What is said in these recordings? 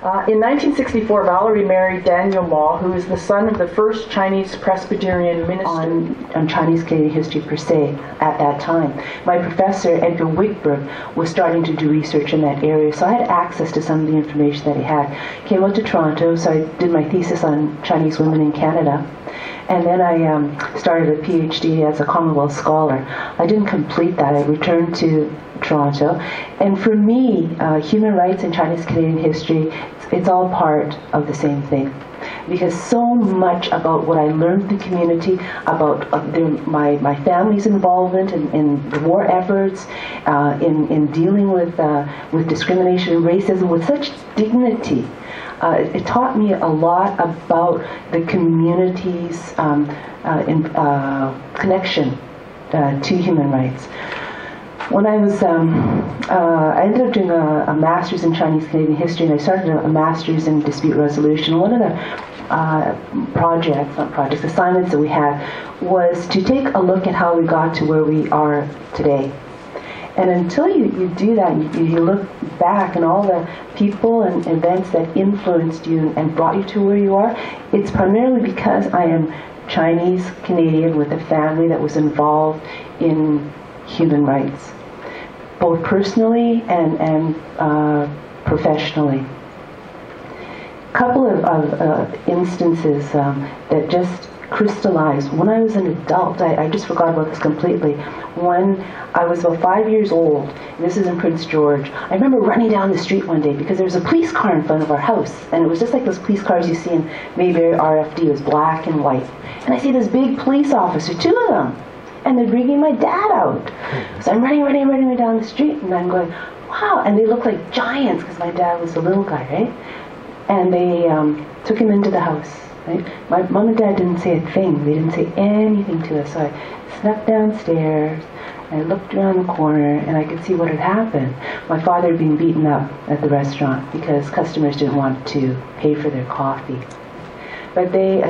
In 1964, Valerie married Daniel Ma, who is the son of the first Chinese Presbyterian minister on Chinese Canadian history per se at that time. My professor, Edgar Wigberg, was starting to do research in that area, so I had access to some of the information that he had. Came out to Toronto, so I did my thesis on Chinese women in Canada. And then I started a PhD as a Commonwealth scholar. I didn't complete that. I returned to Toronto. And for me, human rights and Chinese Canadian history, it's all part of the same thing. Because so much about what I learned in the community, about my family's involvement in the war efforts, in dealing with discrimination and racism with such dignity. It taught me a lot about the community's connection to human rights. When I was, I ended up doing a master's in Chinese Canadian history, and I started a master's in dispute resolution. One of the assignments that we had was to take a look at how we got to where we are today. And until you do that, you look back and all the people and events that influenced you and brought you to where you are, it's primarily because I am Chinese Canadian with a family that was involved in human rights, both personally and professionally. A couple of instances that just crystallized. When I was an adult, I just forgot about this completely. When I was about 5 years old, and this is in Prince George, I remember running down the street one day because there was a police car in front of our house, and it was just like those police cars you see in Mayberry RFD. It was black and white. And I see this big police officer, two of them, and they're bringing my dad out. So I'm running down the street, and I'm going, wow, and they look like giants because my dad was a little guy, right? And they took him into the house. Right? My mom and dad didn't say a thing. They didn't say anything to us. So I snuck downstairs, and I looked around the corner, and I could see what had happened. My father had been beaten up at the restaurant because customers didn't want to pay for their coffee. But they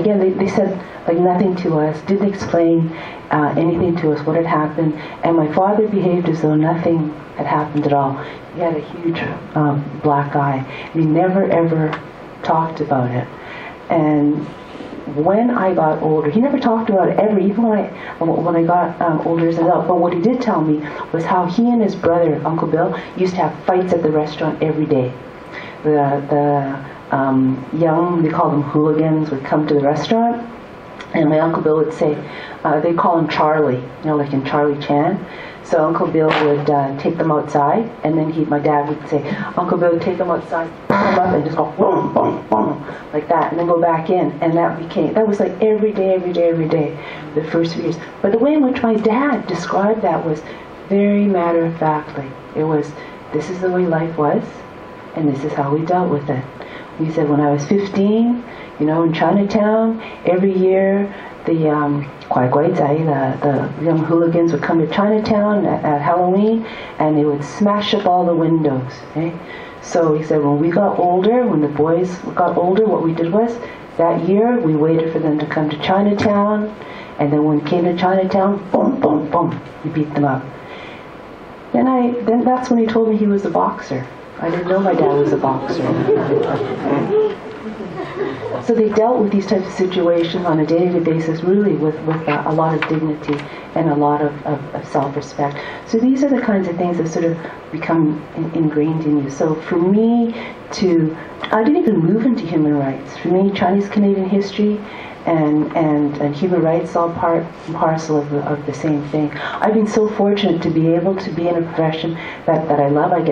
said like nothing to us, didn't explain anything to us what had happened, and my father behaved as though nothing had happened at all. He had a huge black eye. He never ever talked about it. And when I got older, he never talked about it ever, even when I got older as an adult. But what he did tell me was how he and his brother, Uncle Bill, used to have fights at the restaurant every day. The young, they call them hooligans, would come to the restaurant, and my Uncle Bill would say, they call him Charlie, like in Charlie Chan. So Uncle Bill would take them outside, and then my dad would say, Uncle Bill would take them outside, pick them up, and just go boom, boom, boom, like that, and then go back in. And that was like every day, the first few years. But the way in which my dad described that was very matter-of-factly. It was, this is the way life was, and this is how we dealt with it. He said, when I was 15, in Chinatown, every year, the young hooligans would come to Chinatown at Halloween, and they would smash up all the windows. Okay? So he said, when the boys got older, what we did was, that year, we waited for them to come to Chinatown, and then when we came to Chinatown, boom, boom, boom, we beat them up. Then that's when he told me he was a boxer. I didn't know my dad was a boxer. So they dealt with these types of situations on a day-to-day basis, really with a lot of dignity and a lot of self-respect. So these are the kinds of things that sort of become ingrained in you. So for me I didn't even move into human rights. For me, Chinese Canadian history and human rights all part and parcel of the same thing. I've been so fortunate to be able to be in a profession that I love. I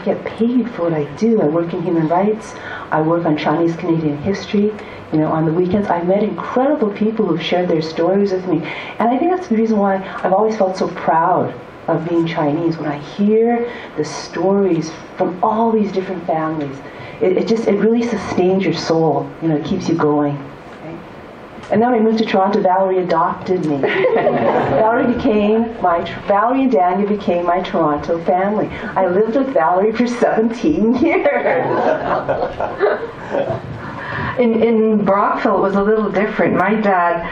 get paid for what I do. I work in human rights. I work on Chinese Canadian history. On the weekends, I've met incredible people who've shared their stories with me. And I think that's the reason why I've always felt so proud of being Chinese. When I hear the stories from all these different families, it really sustains your soul. It keeps you going. And then when I moved to Toronto, Valerie adopted me. Valerie and Daniel became my Toronto family. I lived with Valerie for 17 years. In Brockville, it was a little different. My dad,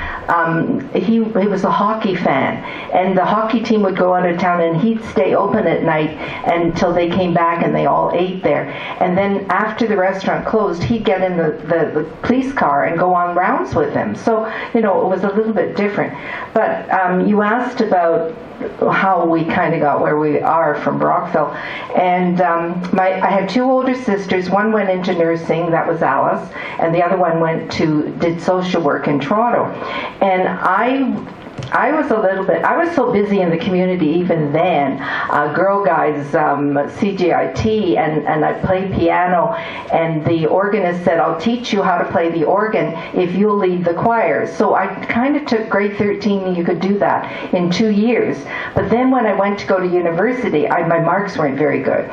he was a hockey fan, and the hockey team would go out of town, and he'd stay open at night until they came back, and they all ate there. And then after the restaurant closed, he'd get in the police car and go on rounds with them. So, it was a little bit different. But you asked about how we kind of got where we are from Brockville. And I had two older sisters. One went into nursing, that was Alice, and the other one did social work in Toronto. And I was so busy in the community even then, Girl Guides, CGIT, and I played piano, and the organist said, I'll teach you how to play the organ if you'll lead the choir. So I kind of took grade 13, and you could do that in 2 years. But then when I went to go to university, my marks weren't very good.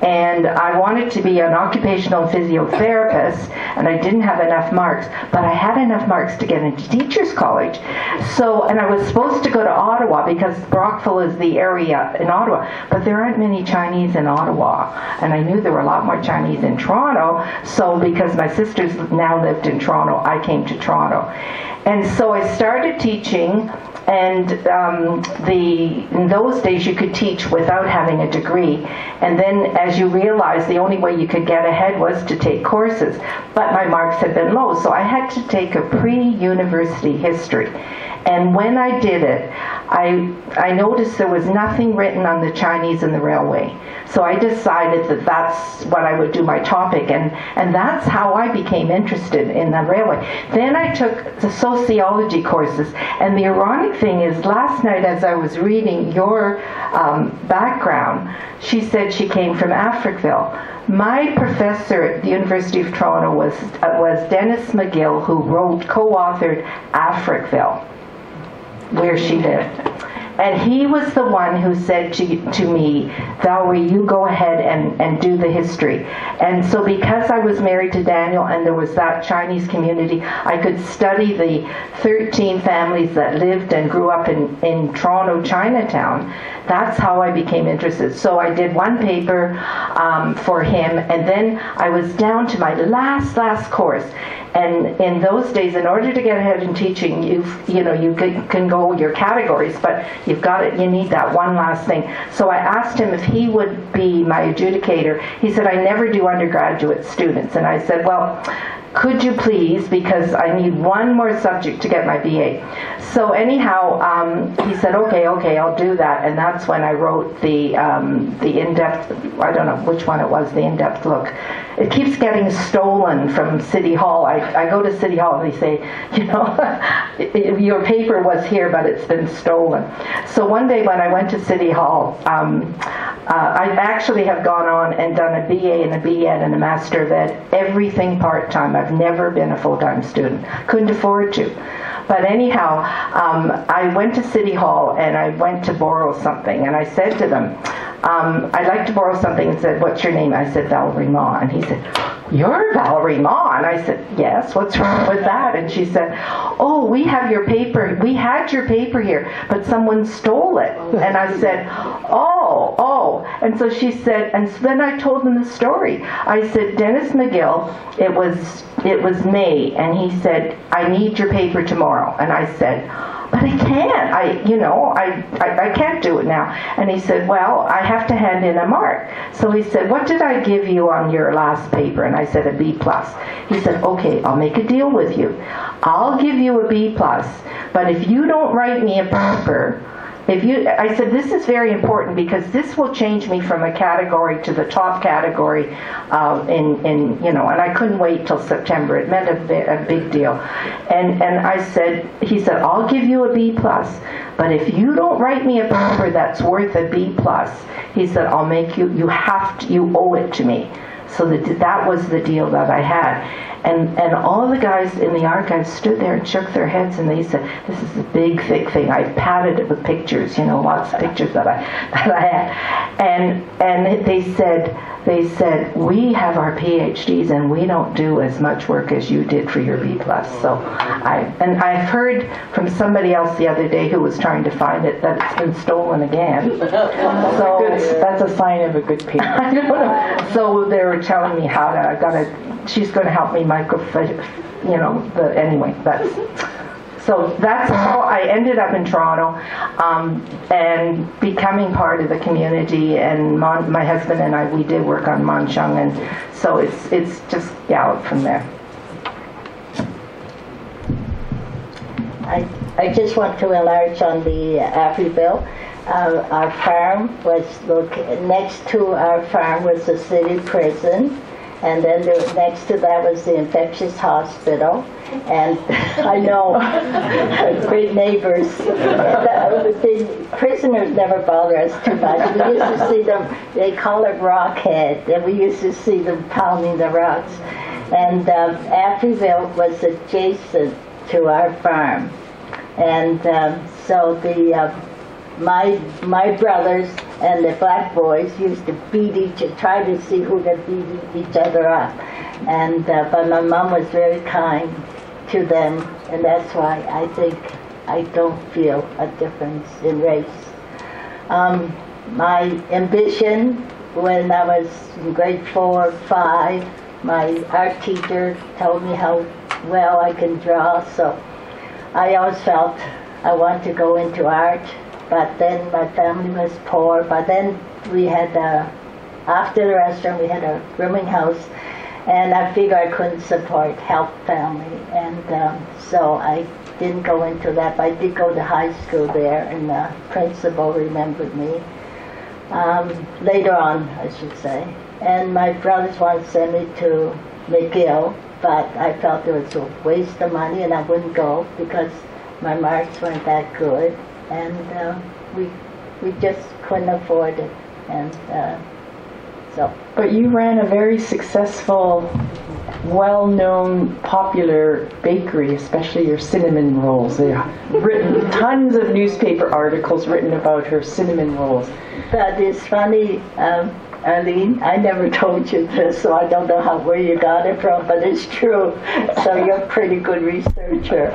And I wanted to be an occupational physiotherapist, and I didn't have enough marks, but I had enough marks to get into teachers college. And I was supposed to go to Ottawa because Brockville is the area in Ottawa, but there aren't many Chinese in Ottawa, and I knew there were a lot more Chinese in Toronto. So because my sisters now lived in Toronto, I came to Toronto. And so I started teaching, and in those days you could teach without having a degree. And then as you realize, the only way you could get ahead was to take courses. But my marks had been low, so I had to take a pre-university history. And when I did it, I noticed there was nothing written on the Chinese in the railway. So I decided that that's what I would do my topic, and that's how I became interested in the railway. Then I took the sociology courses, and the ironic thing is, last night as I was reading your background, she said she came from Africville. My professor at the University of Toronto was Dennis McGill, who co-authored Africville, where she lived. And he was the one who said to me, Valerie, you go ahead and do the history. And so because I was married to Daniel and there was that Chinese community, I could study the 13 families that lived and grew up in Toronto, Chinatown. That's how I became interested. So I did one paper for him, and then I was down to my last course. And in those days, in order to get ahead in teaching, you can go your categories, but you need that one last thing. So I asked him if he would be my adjudicator. He said, I never do undergraduate students. And I said, well, could you please, because I need one more subject to get my BA. So anyhow, he said, okay, I'll do that. And that's when I wrote the in-depth, I don't know which one it was, the in-depth look. It keeps getting stolen from City Hall. I go to City Hall and they say, your paper was here, but it's been stolen. So one day when I went to City Hall, I actually have gone on and done a BA and a B.Ed and a Master of Ed, everything part-time. I've never been a full-time student. Couldn't afford to. But anyhow, I went to City Hall and I went to borrow something. And I said to them, I'd like to borrow something, and said, what's your name? I said, Valerie Ma. And he said, you're Valerie Ma? And I said, yes, what's wrong with that? And she said, oh, we have your paper. We had your paper here, but someone stole it. And I said, oh. And so she said, and so then I told them the story. I said, Dennis McGill, it was May, and he said, I need your paper tomorrow. And I said, but I can't. I can't do it now. And he said, well, I have to hand in a mark. So he said, what did I give you on your last paper? And I said, a B+. He said, okay, I'll make a deal with you. I'll give you a B+, but if you don't write me a paper, I said, this is very important because this will change me from a category to the top category and I couldn't wait till September. It meant a big deal. And he said, I'll give you a B+, but if you don't write me a paper that's worth a B+, he said, I'll make you owe it to me. So that was the deal that I had. And all the guys in the archives stood there and shook their heads, and they said, this is a big, thick thing. I padded it with pictures, lots of pictures that I had. And they said, they said, we have our PhDs and we don't do as much work as you did for your B+. So I've heard from somebody else the other day who was trying to find it that it's been stolen again. So That's a sign of a good paper. I don't know. So they were telling me how to, she's going to help me microfiche, anyway, so that's how I ended up in Toronto, and becoming part of the community. And my husband and I, we did work on Manchung, and so it's just galloped from there. I just want to enlarge on the Afriville. Our farm was next to our farm was the city prison, and then next to that was the infectious hospital. And I know great neighbors. The prisoners never bother us too much. We used to see them, they call it Rockhead, and we used to see them pounding the rocks. And Afriville was adjacent to our farm. And so my brothers and the black boys used to try to see who could beat each other up. And but my mom was very kind to them, and that's why I think I don't feel a difference in race. My ambition when I was in grade 4 or 5, my art teacher told me how well I can draw, so I always felt I wanted to go into art. But then my family was poor. But then we had, after the restaurant, we had a rooming house. And I figured I couldn't help family. And so I didn't go into that. But I did go to high school there, and the principal remembered me. Later on, I should say. And my brothers wanted to send me to McGill, but I felt it was a waste of money, and I wouldn't go because my marks weren't that good. And we just couldn't afford it, and so. But you ran a very successful, well-known, popular bakery, especially your cinnamon rolls. There are written tons of newspaper articles written about her cinnamon rolls. That is funny, Arlene. I never told you this, so I don't know where you got it from, but it's true. So you're a pretty good researcher.